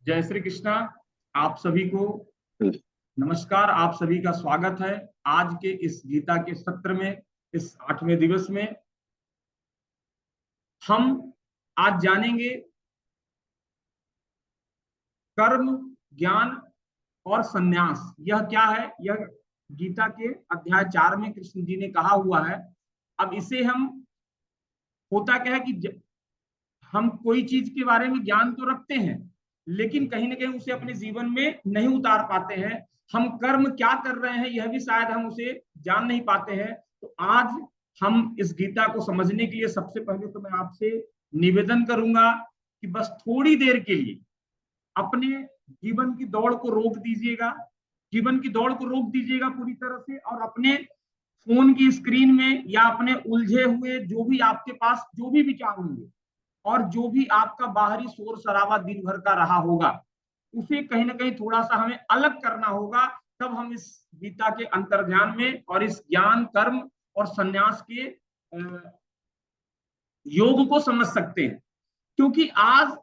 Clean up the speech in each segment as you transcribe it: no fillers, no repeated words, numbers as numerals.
जय श्री कृष्णा। आप सभी को नमस्कार। आप सभी का स्वागत है आज के इस गीता के सत्र में। इस 8वें दिवस में हम आज जानेंगे कर्म, ज्ञान और संन्यास यह क्या है। यह गीता के अध्याय 4 में कृष्ण जी ने कहा हुआ है। अब इसे हम होता क्या है कि हम कोई चीज के बारे में ज्ञान तो रखते हैं, लेकिन कहीं ना कहीं उसे अपने जीवन में नहीं उतार पाते हैं। हम कर्म क्या कर रहे हैं यह भी शायद हम उसे जान नहीं पाते हैं। तो आज हम इस गीता को समझने के लिए सबसे पहले तो मैं आपसे निवेदन करूंगा कि बस थोड़ी देर के लिए अपने जीवन की दौड़ को रोक दीजिएगा। जीवन की दौड़ को रोक दीजिएगा पूरी तरह से, और अपने फोन की स्क्रीन में या अपने उलझे हुए जो भी आपके पास जो भी विचार होंगे और जो भी आपका बाहरी शोर शराबा दिन भर का रहा होगा, उसे कहीं ना कहीं थोड़ा सा हमें अलग करना होगा। तब हम इस गीता के अंतर्ध्यान में और इस ज्ञान, कर्म और संन्यास के योग को समझ सकते हैं। क्योंकि आज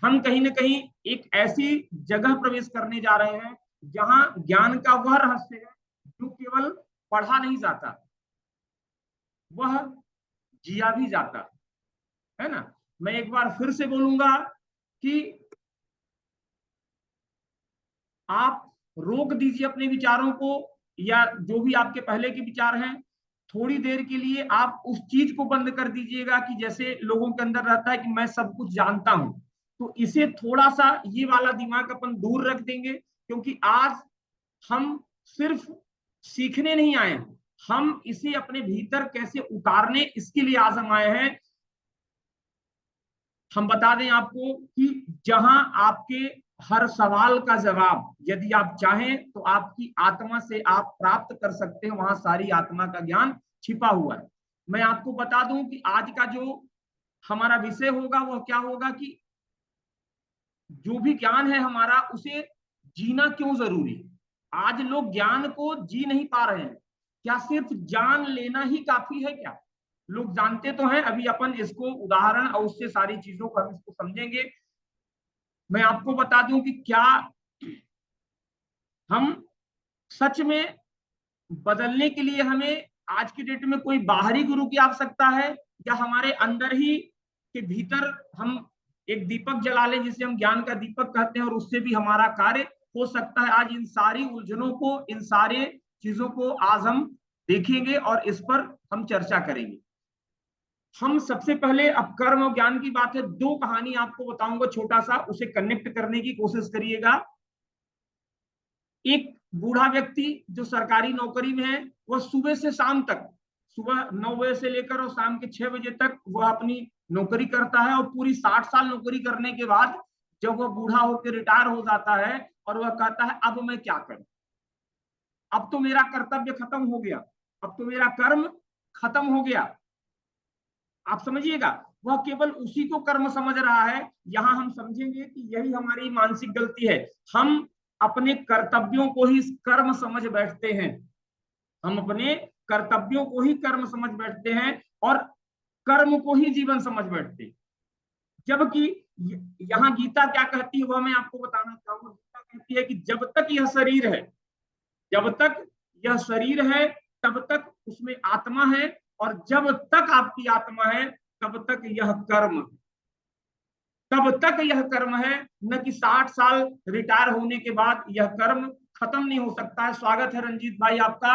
हम कहीं ना कहीं एक ऐसी जगह प्रवेश करने जा रहे हैं जहां ज्ञान का वह रहस्य है जो केवल पढ़ा नहीं जाता, वह जिया भी जाता है ना। मैं एक बार फिर से बोलूंगा कि आप रोक दीजिए अपने विचारों को, या जो भी आपके पहले के विचार हैं थोड़ी देर के लिए आप उस चीज को बंद कर दीजिएगा कि जैसे लोगों के अंदर रहता है कि मैं सब कुछ जानता हूं। तो इसे थोड़ा सा ये वाला दिमाग अपन दूर रख देंगे, क्योंकि आज हम सिर्फ सीखने नहीं आए हैं, हम इसे अपने भीतर कैसे उतारने इसके लिए आज हम आए हैं। हम बता दें आपको कि जहां आपके हर सवाल का जवाब यदि आप चाहें तो आपकी आत्मा से आप प्राप्त कर सकते हैं, वहां सारी आत्मा का ज्ञान छिपा हुआ है। मैं आपको बता दूं कि आज का जो हमारा विषय होगा वह क्या होगा कि जो भी ज्ञान है हमारा उसे जीना क्यों जरूरी है। आज लोग ज्ञान को जी नहीं पा रहे हैं। क्या सिर्फ जान लेना ही काफी है क्या? लोग जानते तो हैं, अभी अपन इसको उदाहरण और उससे सारी चीजों को हम इसको समझेंगे। मैं आपको बता दूं कि क्या हम सच में बदलने के लिए हमें आज की डेट में कोई बाहरी गुरु की आवश्यकता है, या हमारे अंदर ही के भीतर हम एक दीपक जला लें जिसे हम ज्ञान का दीपक कहते हैं और उससे भी हमारा कार्य हो सकता है। आज इन सारी उलझनों को, इन सारे चीजों को आज हम देखेंगे और इस पर हम चर्चा करेंगे। हम सबसे पहले, अब कर्म और ज्ञान की बात है, दो कहानी आपको बताऊंगा छोटा सा, उसे कनेक्ट करने की कोशिश करिएगा। एक बूढ़ा व्यक्ति जो सरकारी नौकरी में है, वह सुबह से शाम तक, सुबह 9 बजे से लेकर और शाम के 6 बजे तक वह अपनी नौकरी करता है, और पूरी 60 साल नौकरी करने के बाद जब वह बूढ़ा होकर रिटायर हो जाता है और वह कहता है अब मैं क्या करूं, अब तो मेरा कर्तव्य खत्म हो गया, अब तो मेरा कर्म खत्म हो गया। आप समझिएगा, वह केवल उसी को कर्म समझ रहा है। यहां हम समझेंगे कि यही हमारी मानसिक गलती है। हम अपने कर्तव्यों को ही कर्म समझ बैठते हैं, हम अपने कर्तव्यों को ही कर्म समझ बैठते हैं और कर्म को ही जीवन समझ बैठते हैं। जबकि यहाँ गीता क्या कहती है वह मैं आपको बताना चाहूंगा। गीता कहती है कि जब तक यह शरीर है, जब तक यह शरीर है तब तक उसमें आत्मा है, और जब तक आपकी आत्मा है तब तक यह कर्म है, तब तक यह कर्म है। न कि 60 साल रिटायर होने के बाद यह कर्म खत्म नहीं हो सकता है। स्वागत है रंजीत भाई आपका।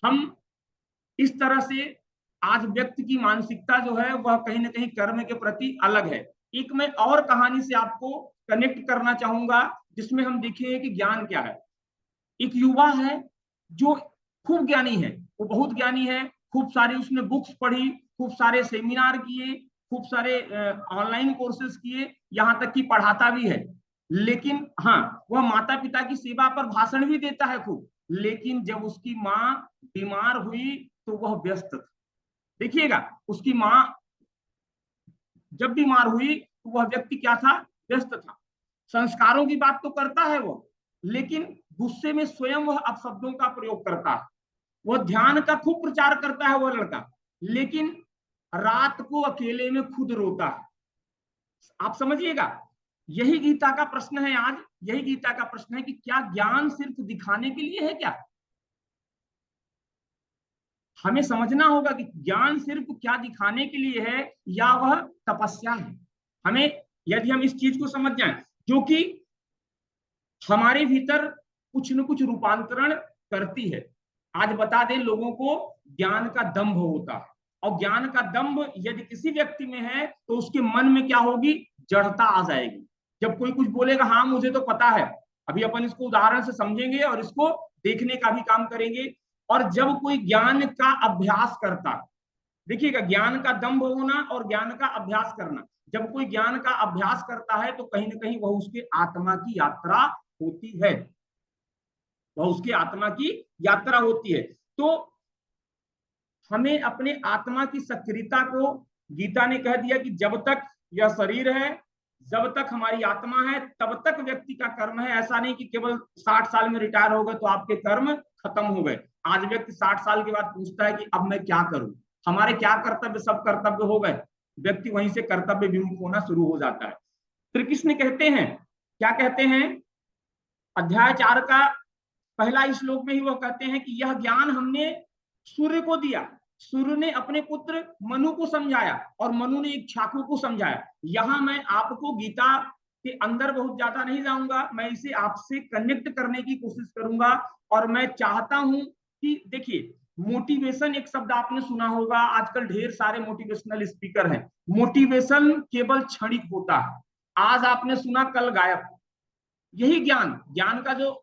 हम इस तरह से आज व्यक्ति की मानसिकता जो है वह कहीं ना कहीं कर्म के प्रति अलग है। एक मैं और कहानी से आपको कनेक्ट करना चाहूंगा जिसमें हम देखेंगे कि ज्ञान क्या है। एक युवा है जो खूब ज्ञानी है, वो बहुत ज्ञानी है, खूब सारी उसने बुक्स पढ़ी, खूब सारे सेमिनार किए, खूब सारे ऑनलाइन कोर्सेज किए, यहां तक कि पढ़ाता भी है। लेकिन हाँ, वह माता पिता की सेवा पर भाषण भी देता है खूब। लेकिन जब उसकी माँ बीमार हुई तो वह व्यस्त था। देखिएगा, उसकी माँ जब बीमार हुई तो वह व्यक्ति क्या था? व्यस्त था। संस्कारों की बात तो करता है वो, लेकिन गुस्से में स्वयं वह अपशब्दों का प्रयोग करता है। वह ध्यान का खूब प्रचार करता है वह लड़का, लेकिन रात को अकेले में खुद रोता है। आप समझिएगा, यही गीता का प्रश्न है आज, यही गीता का प्रश्न है कि क्या ज्ञान सिर्फ दिखाने के लिए है क्या? हमें समझना होगा कि ज्ञान सिर्फ क्या दिखाने के लिए है या वह तपस्या है। हमें, यदि हम इस चीज को समझ जाएं, जो कि हमारे भीतर कुछ न कुछ रूपांतरण करती है। आज बता दें लोगों को, ज्ञान का दंभ होता है, और ज्ञान का दंभ यदि किसी व्यक्ति में है तो उसके मन में क्या होगी, जड़ता आ जाएगी। जब कोई कुछ बोलेगा, हाँ मुझे तो पता है, अभी अपन इसको उदाहरण से समझेंगे और इसको देखने का भी काम करेंगे। और जब कोई ज्ञान का अभ्यास करता, देखिएगा, ज्ञान का दंभ होना और ज्ञान का अभ्यास करना, जब कोई ज्ञान का अभ्यास करता है तो कहीं ना कहीं वह उसके आत्मा की यात्रा होती है, वह उसकी आत्मा की यात्रा होती है। तो हमें अपने आत्मा की सक्रियता को, गीता ने कह दिया कि जब तक यह शरीर है, जब तक हमारी आत्मा है, तब तक व्यक्ति का कर्म है। ऐसा नहीं कि केवल 60 साल में रिटायर हो गए तो आपके कर्म खत्म हो गए। आज व्यक्ति 60 साल के बाद पूछता है कि अब मैं क्या करूं, हमारे क्या कर्तव्य, सब कर्तव्य हो गए, व्यक्ति वहीं से कर्तव्य विमुख होना शुरू हो जाता है। श्री कृष्ण कहते हैं, क्या कहते हैं, अध्याय 4 का पहला श्लोक में ही वो कहते हैं कि यह ज्ञान हमने सूर्य को दिया, सूर्य ने अपने पुत्र मनु को समझाया और मनु ने इक्ष्वाकु को समझाया। यहां मैं आपको गीता के अंदर बहुत ज्यादा नहीं जाऊंगा, मैं इसे आपसे कनेक्ट करने की कोशिश करूंगा। और मैं चाहता हूं कि देखिए, मोटिवेशन एक शब्द आपने सुना होगा, आजकल ढेर सारे मोटिवेशनल स्पीकर हैं। मोटिवेशन केवल क्षणिक होता है, आज आपने सुना कल गायब। यही ज्ञान, ज्ञान का जो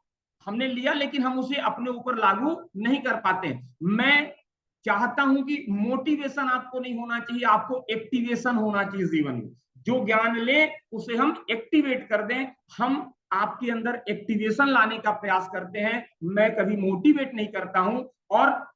हमने लिया लेकिन हम उसे अपने ऊपर लागू नहीं कर पाते। मैं चाहता हूं कि मोटिवेशन आपको नहीं होना चाहिए, आपको एक्टिवेशन होना चाहिए जीवन में। जो ज्ञान ले उसे हम एक्टिवेट कर दें, हम आपके अंदर एक्टिवेशन लाने का प्रयास करते हैं, मैं कभी मोटिवेट नहीं करता हूं। और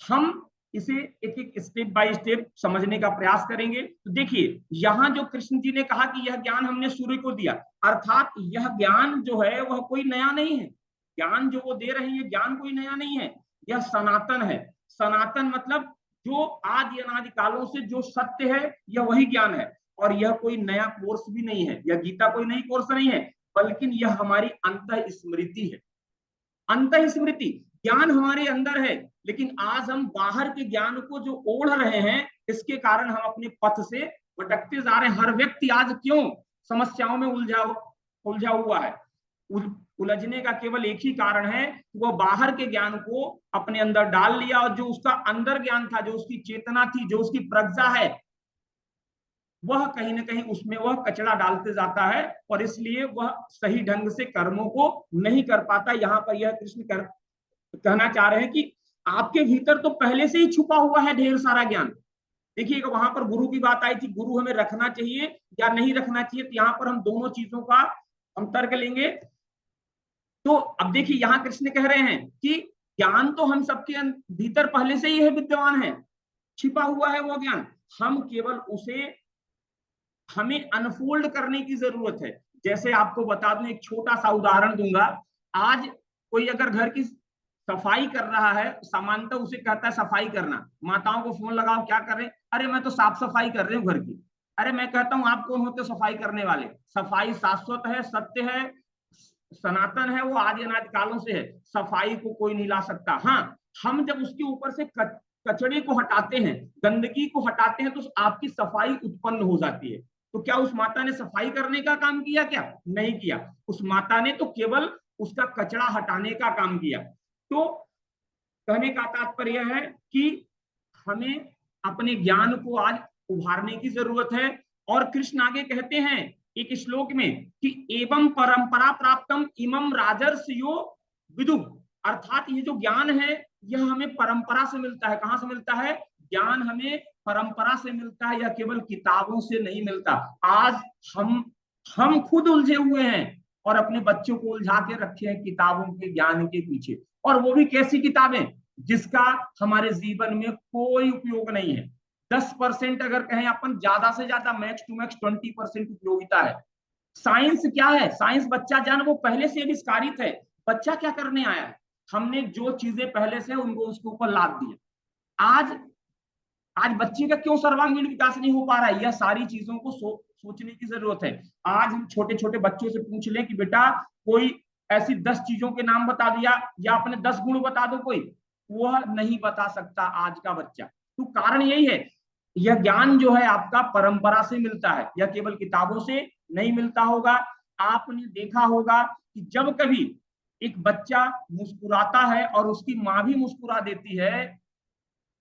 हम इसे एक एक स्टेप बाय स्टेप समझने का प्रयास करेंगे। तो देखिए, यहां जो कृष्ण जी ने कहा कि यह ज्ञान हमने सूर्य को दिया, अर्थात यह ज्ञान जो है वह कोई नया नहीं है। ज्ञान जो वो दे रहे हैं, ज्ञान कोई नया नहीं है, यह सनातन है। सनातन मतलब जो आदि अनादि कालों से जो सत्य है, यह वही ज्ञान है। और यह कोई नया कोर्स भी नहीं है, यह गीता कोई नई कोर्स नहीं है, बल्कि यह हमारी अंतः स्मृति है। अंतः स्मृति, ज्ञान हमारे अंदर है, लेकिन आज हम बाहर के ज्ञान को जो ओढ़ रहे हैं, इसके कारण हम अपने पथ से भटकते जा रहे हैं। हर व्यक्ति आज क्यों समस्याओं में उलझा हुआ है, उलझने का केवल एक ही कारण है, वो बाहर के ज्ञान को अपने अंदर डाल लिया, और जो उसका अंदर ज्ञान था, जो उसकी चेतना थी, जो उसकी प्रज्ञा है, वह कहीं ना कहीं उसमें वह कचरा डालते जाता है, और इसलिए वह सही ढंग से कर्मों को नहीं कर पाता। यहाँ पर यह कृष्ण कहना चाह रहे हैं कि आपके भीतर तो पहले से ही छुपा हुआ है ढेर सारा ज्ञान। देखिएगा, वहां पर गुरु की बात आई थी, गुरु हमें रखना चाहिए या नहीं रखना चाहिए, तो यहाँ पर हम दोनों चीजों का हम तर्क लेंगे। तो अब देखिए, यहाँ कृष्ण कह रहे हैं कि ज्ञान तो हम सबके भीतर पहले से ही है, विद्यमान है, छिपा हुआ है वो ज्ञान, हम केवल उसे, हमें अनफोल्ड करने की जरूरत है। जैसे आपको बता दूं, एक छोटा सा उदाहरण दूंगा। आज कोई अगर घर की सफाई कर रहा है, सामान्यतः उसे कहता है सफाई करना, माताओं को फोन लगाओ, क्या कर रहे हैं, अरे मैं तो साफ सफाई कर रही हूँ घर की। अरे मैं कहता हूँ, आप कौन होते सफाई करने वाले? सफाई शाश्वत है, सत्य है, सनातन है, वो आदि अनादि कालों से है, सफाई को कोई नहीं ला सकता। हाँ, हम जब उसके ऊपर से कचड़े को हटाते हैं, गंदगी को हटाते हैं, तो आपकी सफाई उत्पन्न हो जाती है। तो क्या उस माता ने सफाई करने का काम किया? क्या नहीं किया, उस माता ने तो केवल उसका कचरा हटाने का काम किया। तो कहने का तात्पर्य है कि हमें अपने ज्ञान को आज उभारने की जरूरत है। और कृष्ण आगे कहते हैं एक श्लोक में कि एवं परंपरा प्राप्तम इमम राजर्षयो विदु, अर्थात ये जो ज्ञान है यह हमें परंपरा से मिलता है। कहां से मिलता है? ज्ञान हमें परंपरा से मिलता है, यह केवल किताबों से नहीं मिलता। आज हम खुद उलझे हुए हैं और अपने बच्चों को उलझा के रखे हैं किताबों के ज्ञान के पीछे, और वो भी कैसी किताबें जिसका हमारे जीवन में कोई उपयोग नहीं है। 10% अगर कहें अपन, ज्यादा से ज्यादा मैक्स टू मैक्स 20% उपयोगिता है। साइंस क्या है? साइंस बच्चा जान, वो पहले से आविष्कारित है। बच्चा क्या करने आया है? हमने जो चीजें पहले से उनको उसके ऊपर लाद दिया। आज आज बच्चे का क्यों सर्वांगीण विकास नहीं हो पा रहा है? यह सारी चीजों को सोचने की जरूरत है। आज हम छोटे छोटे बच्चों से पूछ लें कि बेटा कोई ऐसी 10 चीजों के नाम बता दिया या अपने 10 गुण बता दो, कोई वह नहीं बता सकता आज का बच्चा। तो कारण यही है, यह ज्ञान जो है आपका परंपरा से मिलता है, यह केवल किताबों से नहीं मिलता होगा। आपने देखा होगा कि जब कभी एक बच्चा मुस्कुराता है और उसकी माँ भी मुस्कुरा देती है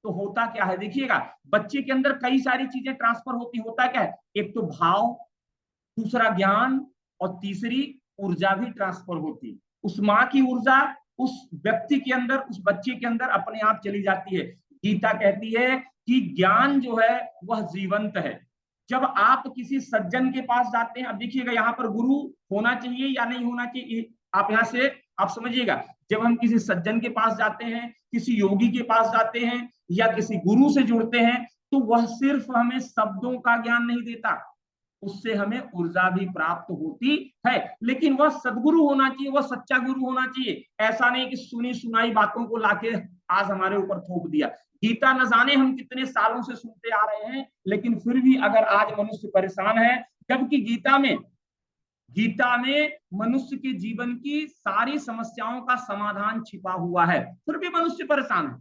तो होता क्या है, देखिएगा बच्चे के अंदर कई सारी चीजें ट्रांसफर होती, होता क्या है, एक तो भाव, दूसरा ज्ञान और तीसरी ऊर्जा भी ट्रांसफर होती। उस माँ की ऊर्जा उस व्यक्ति के अंदर, उस बच्चे के अंदर अपने आप चली जाती है। गीता कहती है कि ज्ञान जो है वह जीवंत है। जब आप किसी सज्जन के पास जाते हैं, अब देखिएगा यहाँ पर गुरु होना चाहिए या नहीं होना चाहिए, आप यहाँ से आप समझिएगा। जब हम किसी सज्जन के पास जाते हैं, किसी योगी के पास जाते हैं या किसी गुरु से जुड़ते हैं, तो वह सिर्फ हमें शब्दों का ज्ञान नहीं देता, उससे हमें ऊर्जा भी प्राप्त होती है। लेकिन वह सदगुरु होना चाहिए, वह सच्चा गुरु होना चाहिए। ऐसा नहीं कि सुनी सुनाई बातों को लाके आज हमारे ऊपर थोप दिया। गीता न जाने हम कितने सालों से सुनते आ रहे हैं, लेकिन फिर भी अगर आज मनुष्य परेशान है, जबकि गीता में मनुष्य के जीवन की सारी समस्याओं का समाधान छिपा हुआ है, फिर भी मनुष्य परेशान है,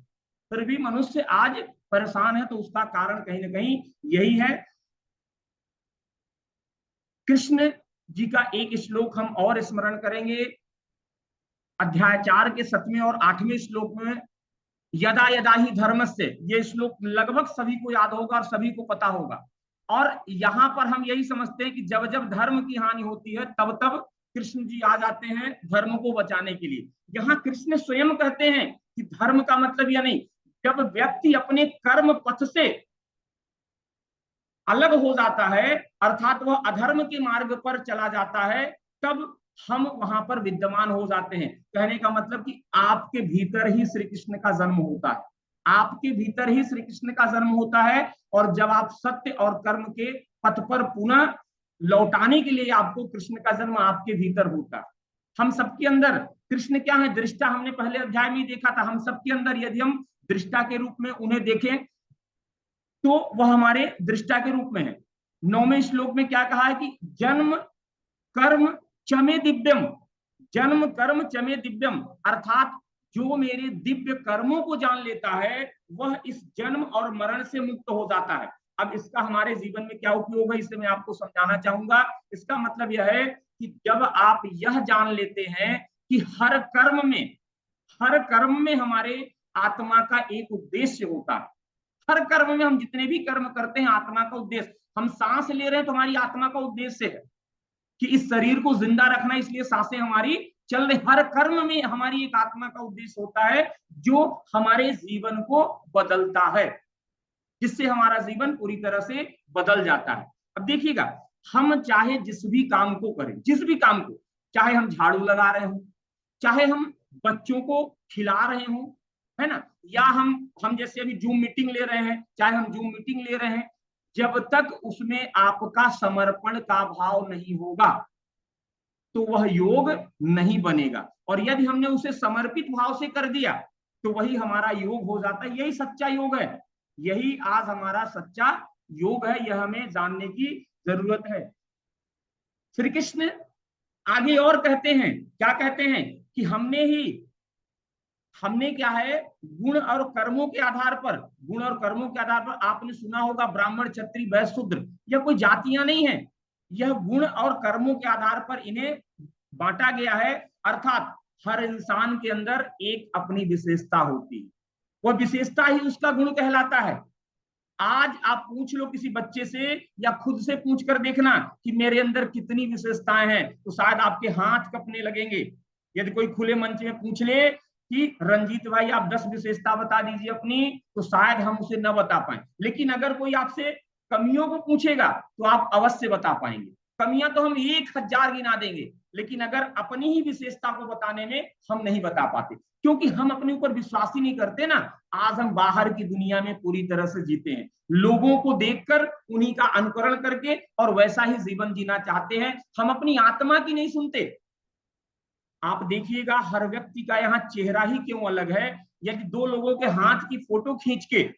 फिर भी मनुष्य आज परेशान है। तो उसका कारण कहीं ना कहीं यही है। कृष्ण जी का एक श्लोक हम और स्मरण करेंगे, अध्याय 4 के 7वें और 8वें श्लोक में, यदा यदा ही धर्मस्य, ये श्लोक लगभग सभी को याद होगा और सभी को पता होगा। और यहां पर हम यही समझते हैं कि जब जब धर्म की हानि होती है तब तब कृष्ण जी आ जाते हैं धर्म को बचाने के लिए। यहाँ कृष्ण स्वयं कहते हैं कि धर्म का मतलब यह नहीं, जब व्यक्ति अपने कर्म पथ से अलग हो जाता है, अर्थात वह अधर्म के मार्ग पर चला जाता है, तब हम वहां पर विद्यमान हो जाते हैं। कहने का मतलब कि आपके भीतर ही श्री कृष्ण का जन्म होता है, आपके भीतर ही श्री कृष्ण का जन्म होता है। और जब आप सत्य और कर्म के पथ पर पुनः लौटाने के लिए आपको कृष्ण का जन्म आपके भीतर होता है। हम सबके अंदर कृष्ण क्या है, दृष्टा, हमने पहले अध्याय में देखा था। हम सबके अंदर यदि हम दृष्टा के रूप में उन्हें देखें तो वह हमारे दृष्टा के रूप में है। 9वें श्लोक में क्या कहा है कि जन्म कर्म चमे दिव्यम, जन्म कर्म चमे दिव्यम, अर्थात जो मेरे दिव्य कर्मों को जान लेता है वह इस जन्म और मरण से मुक्त हो जाता है। अब इसका हमारे जीवन में क्या उपयोग है, इसे मैं आपको समझाना चाहूंगा। इसका मतलब यह है कि जब आप यह जान लेते हैं कि हर कर्म में हमारे आत्मा का एक उद्देश्य होता है, हर कर्म में हम जितने भी कर्म करते हैं आत्मा का उद्देश्य, हम सांस ले रहे हैं तो हमारी आत्मा का उद्देश्य है कि इस शरीर को जिंदा रखना, इसलिए सांसें हमारी चल रही। हर कर्म में हमारी एक आत्मा का उद्देश्य होता है जो हमारे जीवन को बदलता है, जिससे हमारा जीवन पूरी तरह से बदल जाता है। अब देखिएगा, हम चाहे जिस भी काम को करें, जिस भी काम को, चाहे हम झाड़ू लगा रहे हो, चाहे हम बच्चों को खिला रहे हो, है ना, या हम जैसे अभी जूम मीटिंग ले रहे हैं, चाहे हम जूम मीटिंग ले रहे हैं, जब तक उसमें आपका समर्पण का भाव नहीं होगा तो वह योग नहीं बनेगा। और यदि हमने उसे समर्पित भाव से कर दिया तो वही हमारा योग हो जाता है। यही सच्चा योग है, यही आज हमारा सच्चा योग है, यह हमें जानने की जरूरत है। श्री कृष्ण आगे और कहते हैं, क्या कहते हैं कि हमने क्या है, गुण और कर्मों के आधार पर, गुण और कर्मों के आधार पर, आपने सुना होगा ब्राह्मण क्षत्रिय वैश्य शूद्र, यह कोई जातियां नहीं है, यह गुण और कर्मों के आधार पर इन्हें बांटा गया है। अर्थात हर इंसान के अंदर एक अपनी विशेषता होती है, वह विशेषता ही उसका गुण कहलाता है। आज आप पूछ लो किसी बच्चे से या खुद से पूछ कर देखना कि मेरे अंदर कितनी विशेषताएं हैं, तो शायद आपके हाथ कपने लगेंगे। यदि कोई खुले मंच में पूछ ले कि रंजीत भाई आप 10 विशेषता बता दीजिए अपनी, तो शायद हम उसे न बता पाए। लेकिन अगर कोई आपसे कमियों को पूछेगा तो आप अवश्य बता पाएंगे। कमियां तो हम 1000 गिना देंगे, लेकिन अगर अपनी ही विशेषता को बताने में हम नहीं बता पाते, क्योंकि हम अपने ऊपर विश्वास ही नहीं करते ना। आज हम बाहर की दुनिया में पूरी तरह से जीते हैं, लोगों को देखकर उन्हीं का अनुकरण करके और वैसा ही जीवन जीना चाहते हैं, हम अपनी आत्मा की नहीं सुनते। आप देखिएगा हर व्यक्ति का यहाँ चेहरा ही क्यों अलग है। यदि 2 लोगों के हाथ की फोटो खींच के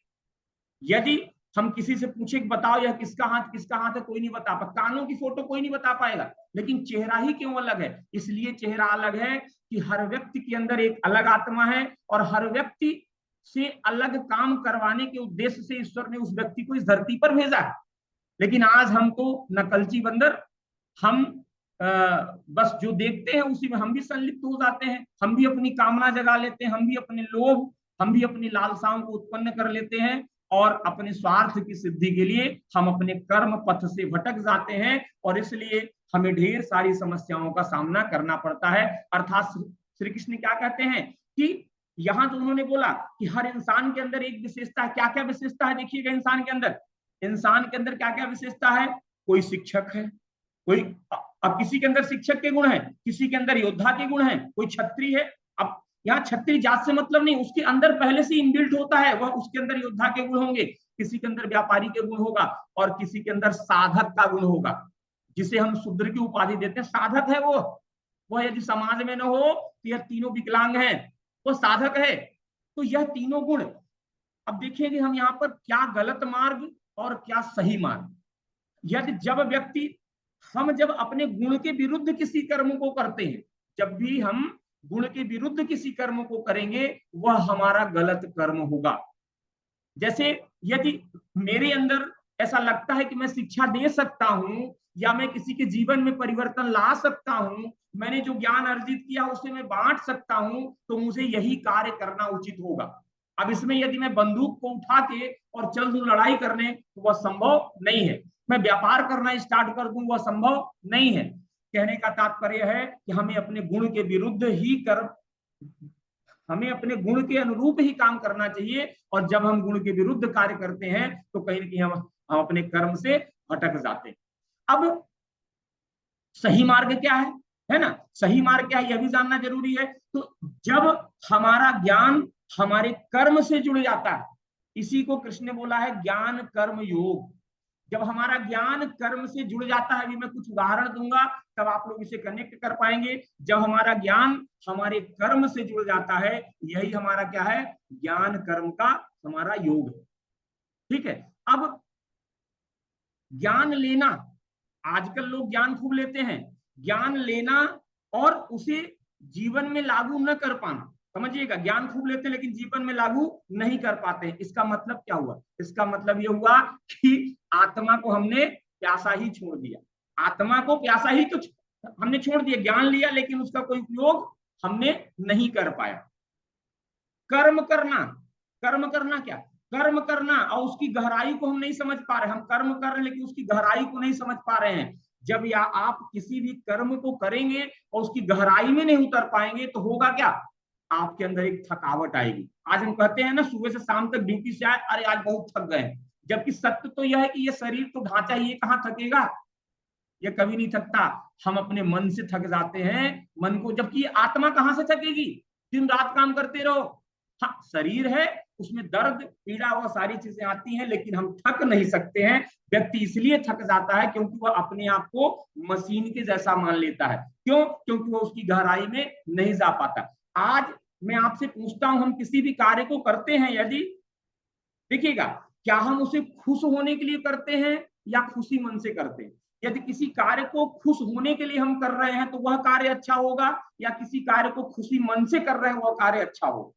यदि हम किसी से पूछे कि बताओ यह किसका हाथ है, कोई नहीं बता पाएगा। कानों की फोटो कोई नहीं बता पाएगा, लेकिन चेहरा ही क्यों अलग है? इसलिए चेहरा अलग है कि हर व्यक्ति के अंदर एक अलग आत्मा है, और हर व्यक्ति से अलग काम करवाने के उद्देश्य से ईश्वर ने उस व्यक्ति को इस धरती पर भेजा है। लेकिन आज हम तो नकलची बंदर, हम बस जो देखते हैं उसी में हम भी संलिप्त हो जाते हैं, हम भी अपनी कामना जगा लेते हैं, हम भी अपने लोभ, हम भी अपनी लालसाओं को उत्पन्न कर लेते हैं, और अपने स्वार्थ की सिद्धि के लिए हम अपने कर्म पथ से भटक जाते हैं, और इसलिए हमें ढेर सारी समस्याओं का सामना करना पड़ता है। अर्थात श्री कृष्ण क्या कहते हैं कि यहां तो उन्होंने बोला कि हर इंसान के अंदर एक विशेषता है। क्या क्या विशेषता है देखिएगा इंसान के अंदर? इंसान के अंदर क्या क्या विशेषता है? कोई शिक्षक है, कोई, अब किसी के अंदर शिक्षक के गुण है, किसी के अंदर योद्धा के गुण है, कोई छत्री है। अब यहाँ छत्री जात से मतलब नहीं, उसके अंदर पहले से इनबिल्ट होता है, वह उसके अंदर योद्धा के गुण होंगे, किसी के अंदर व्यापारी के गुण होगा, और किसी के अंदर साधक का गुण होगा, जिसे हम शूद्र की उपाधि देते हैं। साधक है वो यदि समाज में न हो तो यह तीनों विकलांग हैं, वो साधक है। तो यह तीनों गुण, अब देखेंगे हम यहाँ पर क्या गलत मार्ग और क्या सही मार्ग। यदि हम जब अपने गुण के विरुद्ध किसी कर्म को करते हैं, जब भी हम गुण के विरुद्ध किसी कर्म को करेंगे, वह हमारा गलत कर्म होगा। जैसे यदि मेरे अंदर ऐसा लगता है कि मैं शिक्षा दे सकता हूं, या मैं किसी के जीवन में परिवर्तन ला सकता हूं, मैंने जो ज्ञान अर्जित किया उसे मैं बांट सकता हूं, तो मुझे यही कार्य करना उचित होगा। अब इसमें यदि मैं बंदूक को उठा के और चल दूं लड़ाई करने, तो वह संभव नहीं है। मैं व्यापार करना स्टार्ट कर दूं, वह संभव नहीं है। कहने का तात्पर्य है कि हमें अपने गुण के विरुद्ध ही हमें अपने गुण के अनुरूप ही काम करना चाहिए, और जब हम गुण के विरुद्ध कार्य करते हैं तो कहीं ना कहीं हम अपने कर्म से भटक जाते हैं। अब सही मार्ग क्या है ना? सही मार्ग क्या है यह भी जानना जरूरी है। तो जब हमारा ज्ञान हमारे कर्म से जुड़ जाता है, इसी को कृष्ण ने बोला है ज्ञान कर्म योग। जब हमारा ज्ञान कर्म से जुड़ जाता है, अभी मैं कुछ उदाहरण दूंगा तब आप लोग इसे कनेक्ट कर पाएंगे। जब हमारा ज्ञान हमारे कर्म से जुड़ जाता है, यही हमारा क्या है? ज्ञान कर्म का हमारा योग है। ठीक है। अब ज्ञान लेना, आजकल लोग ज्ञान खूब लेते हैं, ज्ञान लेना और उसे जीवन में लागू न कर पाना। समझिएगा, ज्ञान खूब लेते हैं लेकिन जीवन में लागू नहीं कर पाते। इसका मतलब क्या हुआ? इसका मतलब यह हुआ कि आत्मा को हमने प्यासा ही छोड़ दिया। आत्मा को प्यासा ही तो हमने छोड़ दिया, ज्ञान लिया लेकिन उसका कोई उपयोग हमने नहीं कर पाया। कर्म करना क्या? कर्म करना और उसकी गहराई को हम नहीं समझ पा रहे। हम कर्म कर रहे हैं लेकिन उसकी गहराई को नहीं समझ पा रहे हैं। जब या आप किसी भी कर्म को करेंगे और उसकी गहराई में नहीं उतर पाएंगे तो होगा क्या? आपके अंदर एक थकावट आएगी। आज हम कहते हैं ना, सुबह से शाम तक ड्यूटी से आए, अरे आज बहुत थक गए, जबकि सत्य तो यह है कि ये शरीर तो ढांचा, ये कहाँ थकेगा? ये कभी नहीं थकता। हम अपने मन से थक जाते हैं, मन को, जबकि आत्मा कहां से थकेगी? दिन रात काम करते रहो। हाँ, शरीर है, उसमें दर्द पीड़ा वह सारी चीजें आती हैं, लेकिन हम थक नहीं सकते हैं। व्यक्ति इसलिए थक जाता है क्योंकि वह अपने आप को मशीन के जैसा मान लेता है। क्यों? क्योंकि वह उसकी गहराई में नहीं जा पाता। आज मैं आपसे पूछता हूं, हम किसी भी कार्य को करते हैं, यदि देखिएगा, क्या हम उसे खुश होने के लिए करते हैं या खुशी मन से करते हैं? यदि किसी कार्य को खुश होने के लिए हम कर रहे हैं तो वह कार्य अच्छा होगा, या किसी कार्य को खुशी मन से कर रहे हैं वह कार्य अच्छा होगा?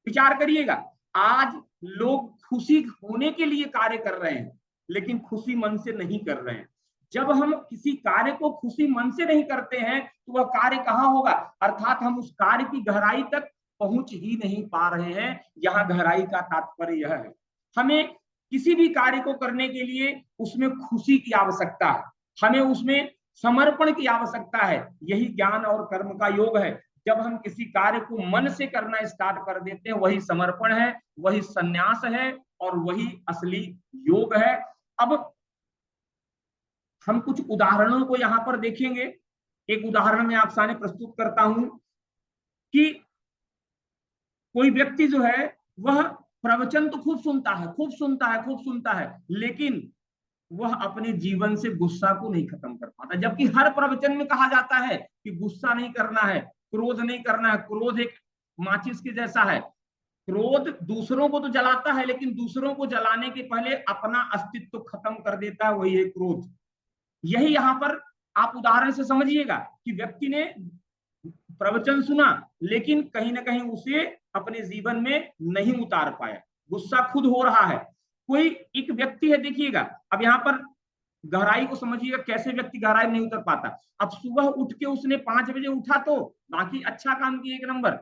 विचार करिएगा। आज लोग खुशी होने के लिए कार्य कर रहे हैं लेकिन खुशी मन से नहीं कर रहे हैं। जब हम किसी कार्य को खुशी मन से नहीं करते हैं तो वह कार्य कहां होगा? अर्थात हम उस कार्य की गहराई तक पहुंच ही नहीं पा रहे हैं। यहां गहराई का तात्पर्य यह है, हमें किसी भी कार्य को करने के लिए उसमें खुशी की आवश्यकता है, हमें उसमें समर्पण की आवश्यकता है। यही ज्ञान और कर्म का योग है। जब हम किसी कार्य को मन से करना स्टार्ट कर देते हैं, वही समर्पण है, वही संन्यास है, और वही असली योग है। अब हम कुछ उदाहरणों को यहां पर देखेंगे। एक उदाहरण मैं आप सामने प्रस्तुत करता हूं कि कोई व्यक्ति जो है वह प्रवचन तो खूब सुनता है, लेकिन वह अपने जीवन से गुस्सा को नहीं खत्म कर पाता। जबकि हर प्रवचन में कहा जाता है कि गुस्सा नहीं करना है, क्रोध नहीं करना है, क्रोध एक माचिस के जैसा है। क्रोध दूसरों को तो जलाता है, लेकिन दूसरों को जलाने के पहले अपना अस्तित्व खत्म कर देता है, वही है क्रोध। यही यहां पर आप उदाहरण से समझिएगा कि व्यक्ति ने प्रवचन सुना, लेकिन कहीं ना कहीं उसे अपने जीवन में नहीं उतार पाया, गुस्सा खुद हो रहा है। कोई एक व्यक्ति है, देखिएगा अब यहां पर गहराई को समझिएगा, कैसे व्यक्ति गहराई नहीं उतर पाता। अब सुबह उठ के उसने 5 बजे उठा तो बाकी अच्छा काम किया, 1 नंबर,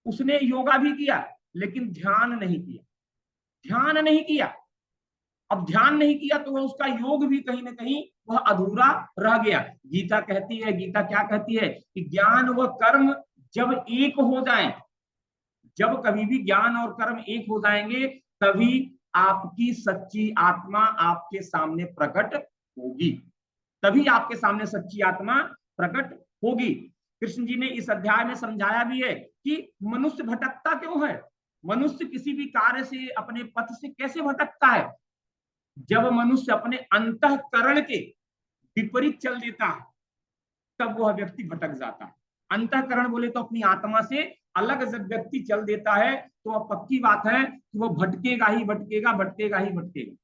उसने योगा भी किया, लेकिन ध्यान नहीं किया, ध्यान नहीं किया। अब ध्यान नहीं किया तो वह उसका योग भी कहीं ना कहीं वह अधूरा रह गया। गीता कहती है, गीता क्या कहती है कि ज्ञान व कर्म जब एक हो जाएं, जब कभी भी ज्ञान और कर्म एक हो जाएंगे, तभी आपकी सच्ची आत्मा आपके सामने प्रकट होगी, तभी आपके सामने सच्ची आत्मा प्रकट होगी। कृष्ण जी ने इस अध्याय में समझाया भी है कि मनुष्य भटकता क्यों है, मनुष्य किसी भी कार्य से, अपने पथ से कैसे भटकता है। जब मनुष्य अपने अंतःकरण के विपरीत चल देता है, तब वह व्यक्ति भटक जाता है। अंतःकरण बोले तो अपनी आत्मा से अलग जब व्यक्ति चल देता है, तो वह पक्की बात है कि वह भटकेगा ही भटकेगा, भटकेगा ही भटकेगा।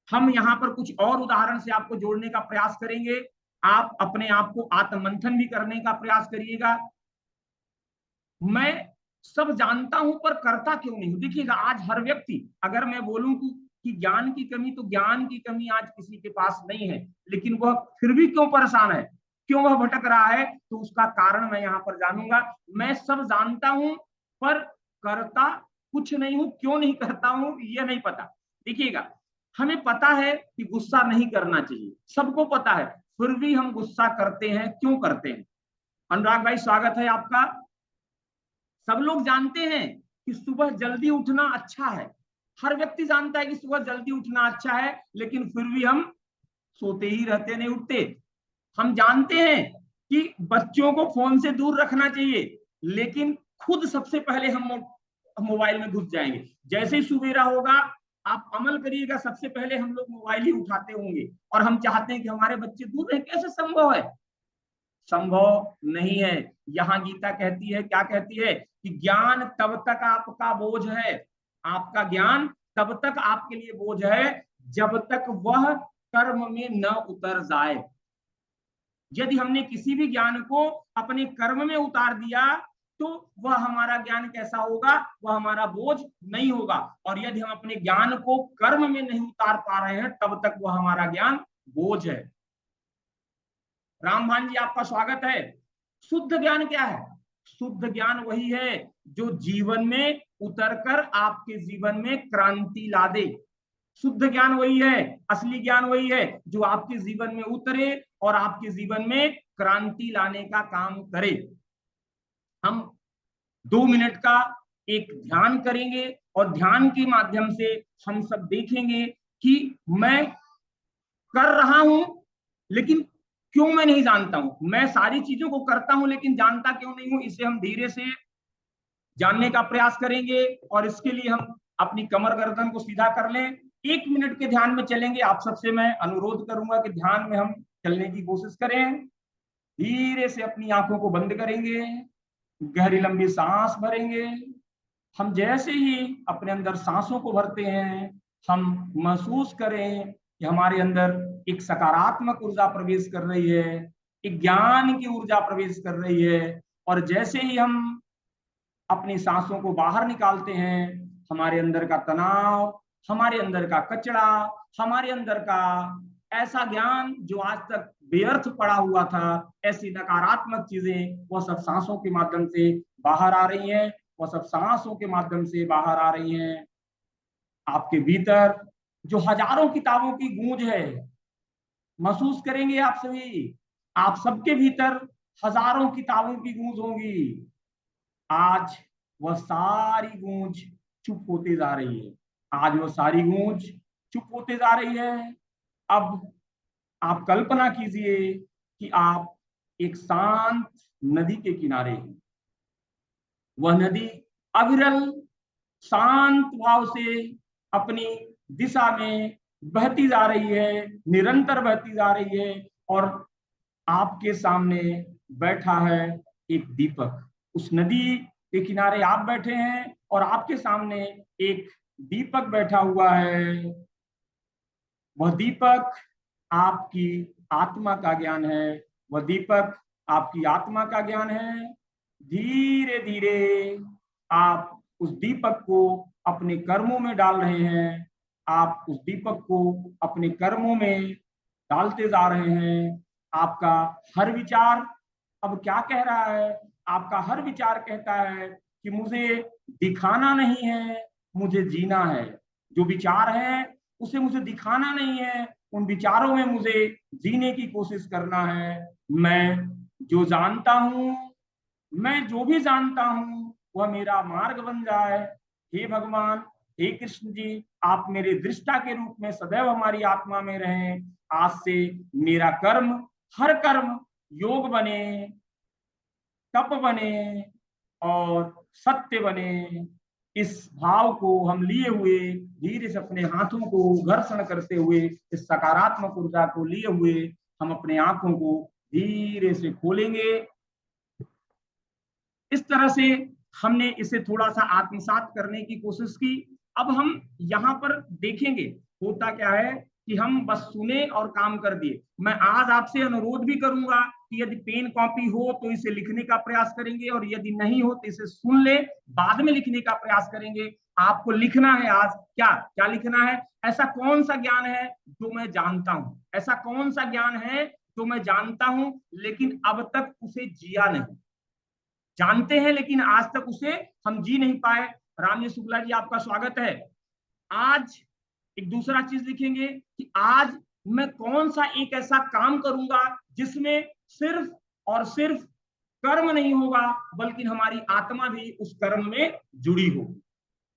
हम यहाँ पर कुछ और उदाहरण से आपको जोड़ने का प्रयास करेंगे, आप अपने आप को आत्ममंथन भी करने का प्रयास करिएगा। मैं सब जानता हूं पर करता क्यों नहीं हूं। देखिएगा आज हर व्यक्ति, अगर मैं बोलूं कि ज्ञान की कमी, तो ज्ञान की कमी आज किसी के पास नहीं है, लेकिन वह फिर भी क्यों परेशान है, क्यों वह भटक रहा है, तो उसका कारण मैं यहाँ पर जानूंगा। मैं सब जानता हूं पर करता कुछ नहीं हूं, क्यों नहीं करता हूं यह नहीं पता। देखिएगा हमें पता है कि गुस्सा नहीं करना चाहिए, सबको पता है, फिर भी हम गुस्सा करते हैं, क्यों करते हैं। अनुराग भाई स्वागत है आपका। सब लोग जानते हैं कि सुबह जल्दी उठना अच्छा है, हर व्यक्ति जानता है कि सुबह जल्दी उठना अच्छा है, लेकिन फिर भी हम सोते ही रहते, नहीं उठते। हम जानते हैं कि बच्चों को फोन से दूर रखना चाहिए, लेकिन खुद सबसे पहले हम मोबाइल में घुस जाएंगे। जैसे ही सुबेरा होगा, आप अमल करिएगा, सबसे पहले हम लोग मोबाइल ही उठाते होंगे, और हम चाहते हैं कि हमारे बच्चे दूर रहे। कैसे संभव है, संभव नहीं है। यहां गीता कहती है, क्या कहती है कि ज्ञान तब तक आपका बोझ है, आपका ज्ञान तब तक आपके लिए बोझ है जब तक वह कर्म में न उतर जाए। यदि हमने किसी भी ज्ञान को अपने कर्म में उतार दिया, तो वह हमारा ज्ञान कैसा होगा, वह हमारा बोझ नहीं होगा। और यदि हम अपने ज्ञान को कर्म में नहीं उतार पा रहे हैं, तब तक वह हमारा ज्ञान बोझ है। रामभान जी आपका स्वागत है। शुद्ध ज्ञान क्या है, शुद्ध ज्ञान वही है जो जीवन में उतरकर आपके जीवन में क्रांति ला दे। शुद्ध ज्ञान वही है, असली ज्ञान वही है जो आपके जीवन में उतरे और आपके जीवन में क्रांति लाने का काम करे। हम 2 मिनट का एक ध्यान करेंगे, और ध्यान के माध्यम से हम सब देखेंगे कि मैं कर रहा हूं, लेकिन क्यों मैं नहीं जानता हूं। मैं सारी चीजों को करता हूं, लेकिन जानता क्यों नहीं हूं, इसे हम धीरे से जानने का प्रयास करेंगे। और इसके लिए हम अपनी कमर गर्दन को सीधा कर लें, 1 मिनट के ध्यान में चलेंगे। आप सबसे मैं अनुरोध करूंगा कि ध्यान में हम चलने की कोशिश करें। धीरे से अपनी आंखों को बंद करेंगे, गहरी लंबी सांस भरेंगे। हम जैसे ही अपने अंदर सांसों को भरते हैं, हम महसूस करें कि हमारे अंदर एक सकारात्मक ऊर्जा प्रवेश कर रही है, एक ज्ञान की ऊर्जा प्रवेश कर रही है। और जैसे ही हम अपनी सांसों को बाहर निकालते हैं, हमारे अंदर का तनाव, हमारे अंदर का कचरा, हमारे अंदर का ऐसा ज्ञान जो आज तक व्यर्थ पड़ा हुआ था, ऐसी नकारात्मक चीजें, वह सब सांसों के माध्यम से बाहर आ रही हैं, वह सब सांसों के माध्यम से बाहर आ रही हैं। आपके भीतर जो हजारों किताबों की गूंज है, महसूस करेंगे आप सभी, आप सबके भीतर हजारों किताबों की गूंज होगी। आज वह सारी गूंज चुप होते जा रही है, आज वह सारी गूंज चुप होते जा रही है। अब आप कल्पना कीजिए कि आप एक शांत नदी के किनारे हैं। वह नदी अविरल शांत भाव से अपनी दिशा में बहती जा रही है, निरंतर बहती जा रही है। और आपके सामने बैठा है एक दीपक। उस नदी के किनारे आप बैठे हैं, और आपके सामने एक दीपक बैठा हुआ है। वह दीपक आपकी आत्मा का ज्ञान है, वह दीपक आपकी आत्मा का ज्ञान है। धीरे धीरे आप उस दीपक को अपने कर्मों में डाल रहे हैं, आप उस दीपक को अपने कर्मों में डालते जा रहे हैं। आपका हर विचार अब क्या कह रहा है? आपका हर विचार कहता है कि मुझे दिखाना नहीं है, मुझे जीना है। जो विचार है उसे मुझे दिखाना नहीं है, उन विचारों में मुझे जीने की कोशिश करना है। मैं जो जानता हूं, मैं जो भी जानता हूं वह मेरा मार्ग बन जाए। हे भगवान, हे कृष्ण जी, आप मेरे दृष्टा के रूप में सदैव हमारी आत्मा में रहें। आज से मेरा कर्म, हर कर्म योग बने, तप बने और सत्य बने। इस भाव को हम लिए हुए धीरे से अपने हाथों को घर्षण करते हुए, इस सकारात्मक ऊर्जा को लिए हुए हम अपने आंखों को धीरे से खोलेंगे। इस तरह से हमने इसे थोड़ा सा आत्मसात करने की कोशिश की। अब हम यहाँ पर देखेंगे होता क्या है कि हम बस सुने और काम कर दिए। मैं आज आपसे अनुरोध भी करूंगा कि यदि पेन कॉपी हो तो इसे लिखने का प्रयास करेंगे, और यदि नहीं हो तो इसे सुन ले, बाद में लिखने का प्रयास करेंगे। आपको लिखना है आज, क्या क्या लिखना है? ऐसा कौन सा ज्ञान है जो मैं जानता हूं, ऐसा कौन सा ज्ञान है जो मैं जानता हूं लेकिन अब तक उसे जिया नहीं। जानते हैं लेकिन आज तक उसे हम जी नहीं पाए। रामजी शुक्ला जी, आपका स्वागत है। आज एक दूसरा चीज लिखेंगे कि आज मैं कौन सा एक ऐसा काम करूंगा जिसमें सिर्फ और सिर्फ कर्म नहीं होगा बल्कि हमारी आत्मा भी उस कर्म में जुड़ी हो।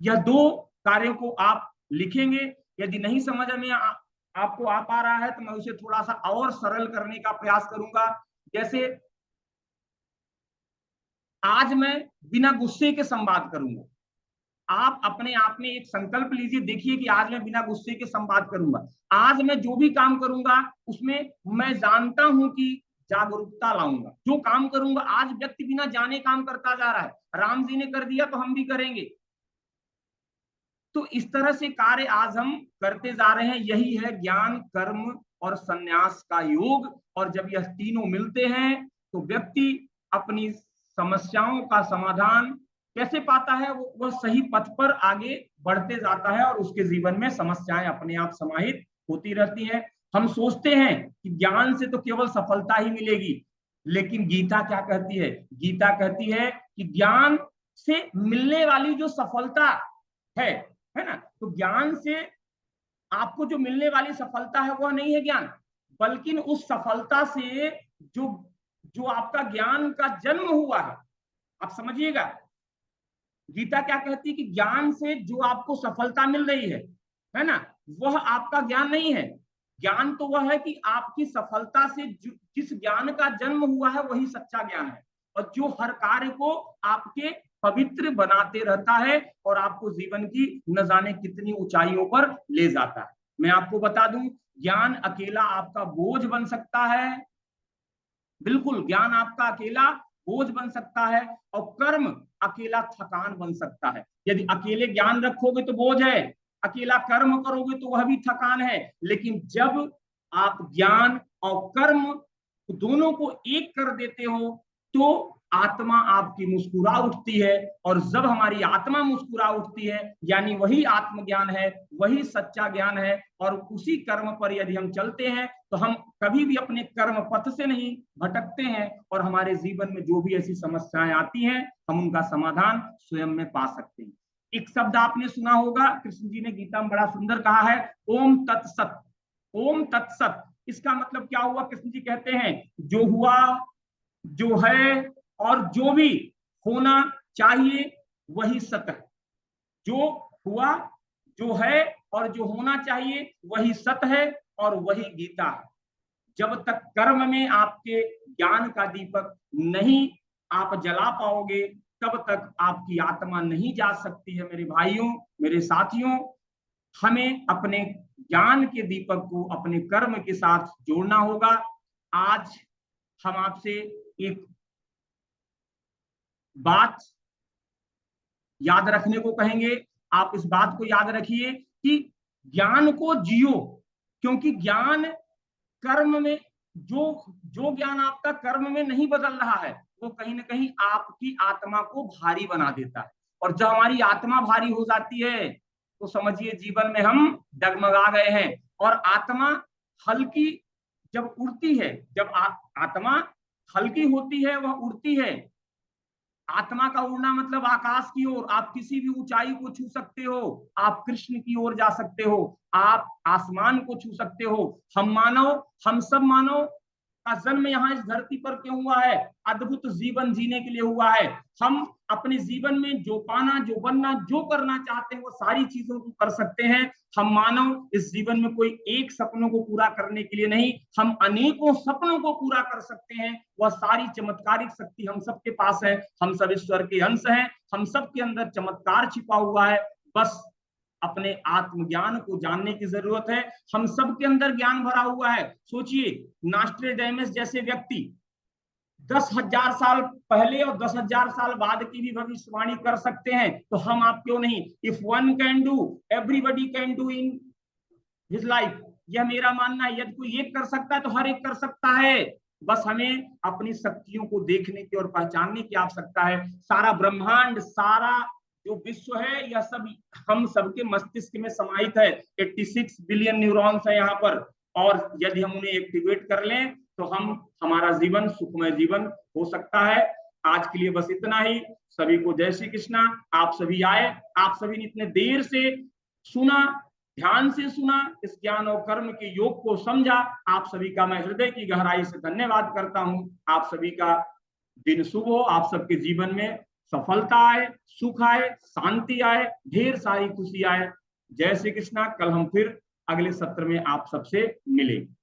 यह दो कार्यों को आप लिखेंगे। यदि नहीं समझ में आपको आ पा रहा है तो मैं उसे थोड़ा सा और सरल करने का प्रयास करूंगा। जैसे आज मैं बिना गुस्से के संवाद करूंगा। आप अपने आप में एक संकल्प लीजिए, देखिए कि आज मैं बिना गुस्से के संवाद करूंगा। आज मैं जो भी काम करूंगा उसमें मैं जानता हूं कि जागरूकता लाऊंगा। जो काम करूंगा, आज व्यक्ति बिना जाने काम करता जा रहा है, राम जी ने कर दिया तो हम भी करेंगे। तो इस तरह से कार्य आज हम करते जा रहे हैं। यही है ज्ञान, कर्म और संन्यास का योग। और जब यह तीनों मिलते हैं तो व्यक्ति अपनी समस्याओं का समाधान कैसे पाता है? वह सही पथ पर आगे बढ़ते जाता है और उसके जीवन में समस्याएं अपने आप समाहित होती रहती हैं। हम सोचते हैं कि ज्ञान से तो केवल सफलता ही मिलेगी, लेकिन गीता क्या कहती है? गीता कहती है कि ज्ञान से मिलने वाली जो सफलता है है ना, तो ज्ञान से आपको जो मिलने वाली सफलता है वह नहीं है ज्ञान, बल्कि उस सफलता से जो जो आपका ज्ञान का जन्म हुआ है। आप समझिएगा, गीता क्या कहती है कि ज्ञान से जो आपको सफलता मिल रही है ना, वह आपका ज्ञान नहीं है। ज्ञान तो वह है कि आपकी सफलता से जिस ज्ञान का जन्म हुआ है वही सच्चा ज्ञान है, और जो हर कार्य को आपके पवित्र बनाते रहता है और आपको जीवन की न जाने कितनी ऊंचाइयों पर ले जाता है। मैं आपको बता दूं, ज्ञान अकेला आपका बोझ बन सकता है। बिल्कुल, ज्ञान आपका अकेला बोझ बन सकता है, और कर्म अकेला थकान बन सकता है। यदि अकेले ज्ञान रखोगे तो बोझ है, अकेला कर्म करोगे तो वह भी थकान है। लेकिन जब आप ज्ञान और कर्म दोनों को एक कर देते हो तो आत्मा आपकी मुस्कुरा उठती है, और जब हमारी आत्मा मुस्कुरा उठती है यानी वही आत्मज्ञान है, वही सच्चा ज्ञान है। और उसी कर्म पर यदि हम चलते हैं तो हम कभी भी अपने कर्म पथ से नहीं भटकते हैं, और हमारे जीवन में जो भी ऐसी समस्याएं आती हैं हम उनका समाधान स्वयं में पा सकते हैं। एक शब्द आपने सुना होगा, कृष्ण जी ने गीता में बड़ा सुंदर कहा है, ओम तत्सत। ओम तत्सत, इसका मतलब क्या हुआ? कृष्ण जी कहते हैं जो हुआ, जो है और जो भी होना चाहिए वही सत्य है। जो हुआ, जो है और जो होना चाहिए वही सत्य है और वही गीता है। जब तक कर्म में आपके ज्ञान का दीपक नहीं आप जला पाओगे तब तक आपकी आत्मा नहीं जा सकती है। मेरे भाइयों, मेरे साथियों, हमें अपने ज्ञान के दीपक को अपने कर्म के साथ जोड़ना होगा। आज हम आपसे एक बात याद रखने को कहेंगे। आप इस बात को याद रखिए कि ज्ञान को जियो, क्योंकि ज्ञान कर्म में, जो जो ज्ञान आपका कर्म में नहीं बदल रहा है वो कहीं ना कहीं आपकी आत्मा को भारी बना देता है। और जब हमारी आत्मा भारी हो जाती है तो समझिए जीवन में हम डगमगा गए हैं। और आत्मा हल्की जब उड़ती है, जब आत्मा हल्की होती है, वह उड़ती है। आत्मा का उड़ना मतलब आकाश की ओर, आप किसी भी ऊंचाई को छू सकते हो, आप कृष्ण की ओर जा सकते हो, आप आसमान को छू सकते हो। हम सब मानव का जन्म यहाँ इस धरती पर क्यों हुआ है? अद्भुत जीवन जीने के लिए हुआ है। हम अपने जीवन में जो पाना, जो बनना, जो करना चाहते हैं वो सारी चीजों को कर सकते हैं। हम मानव इस जीवन में कोई एक सपनों को पूरा करने के लिए नहीं, हम अनेकों सपनों को पूरा कर सकते हैं। वह सारी चमत्कारिक शक्ति हम सबके पास है। हम सब ईश्वर के अंश हैं, हम सबके अंदर चमत्कार छिपा हुआ है। बस अपने आत्मज्ञान को जानने की जरूरत है। हम सबके अंदर ज्ञान भरा हुआ है। सोचिए, नास्ट्रेडामस जैसे व्यक्ति 10,000 साल पहले और 10,000 साल बाद की भी भविष्यवाणी कर सकते हैं, तो हम आप क्यों नहीं? If one can do, everybody can do in his life. यह मेरा मानना है, यदि कोई एक कर सकता है तो हर एक कर सकता है। बस हमें अपनी शक्तियों को देखने की और पहचानने की आवश्यकता है। सारा ब्रह्मांड, सारा जो विश्व है, यह सब हम सबके मस्तिष्क में समाहित है। 86 बिलियन न्यूरॉन्स है यहाँ पर, और यदि हम उन्हें एक्टिवेट कर लें तो हमारा जीवन सुखमय जीवन हो सकता है। आज के लिए बस इतना ही। सभी को जय श्री कृष्णा। आप सभी आए, आप सभी ने इतने देर से सुना, ध्यान से सुना, इस ज्ञान और कर्म के योग को समझा। आप सभी का मैं हृदय की गहराई से धन्यवाद करता हूं। आप सभी का दिन शुभ हो, आप सबके जीवन में सफलता आए, सुख आए, शांति आए, ढेर सारी खुशी आए। जय श्री कृष्णा। कल हम फिर अगले सत्र में आप सबसे मिलेंगे।